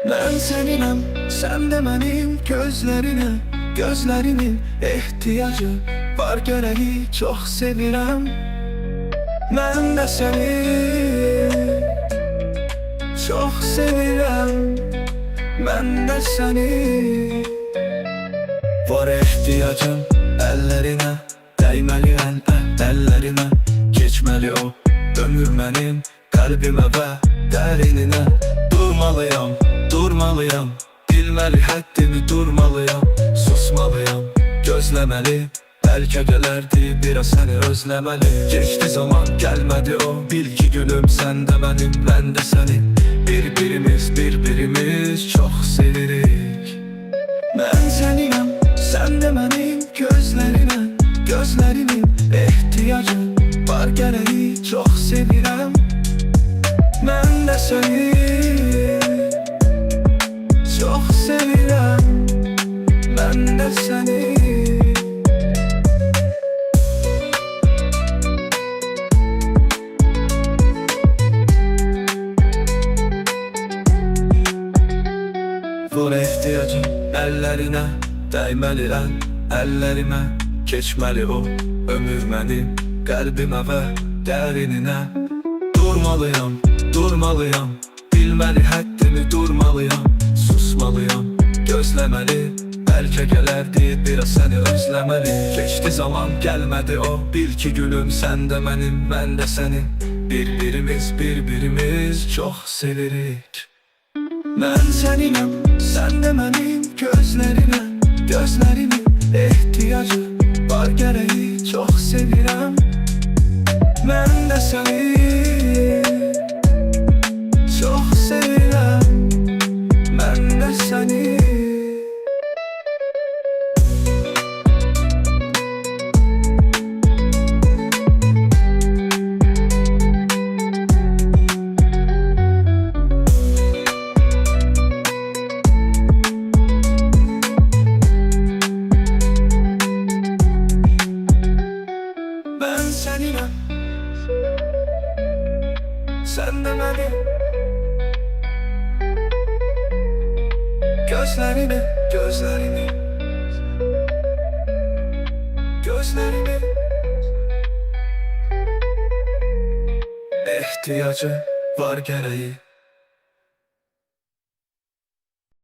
Ben seninəm, sen de benim gözlerinin ihtiyacı var gereği çok sevirəm. Ben de seni çok sevirəm. Ben de seni var ihtiyacım ellerine, değmeli ellerine, geçmeli o ömür benim kalbime ve derinine. Durmalıyam, bilmeli həddimi durmalıyam, susmalıyam, gözlemeli. Belki gelerdi biraz seni özlemeli. Geçti zaman gelmedi o, bil ki gülüm sen de benim, ben de seni. Birbirimiz çok sevirik. Ben seninəm, sen de benim gözlerinin ihtiyacı var gereği çok sevirəm. Ben de seni çok sevirəm. Ben de seni var ihtiyacım ellerine, değmeli ellerime, geçmeli o ömür benim kalbime ve derinine. Durmalıyam, bilmeli həddimi durmalıyam, susmalıyam, gözlemeli. Belki gelerdi biraz seni özlemeli. Geçti zaman gelmedi o, bil ki gülüm sen de benim, ben de seni. Birbirimiz çok sevirik. Ben seninəm, sen de benim gözlerinin ihtiyacı var gereği çok sevirəm. Ben de seni çok sevirəm. Ben de seni seninəm, sen de benim gözlerini ihtiyacı var gereği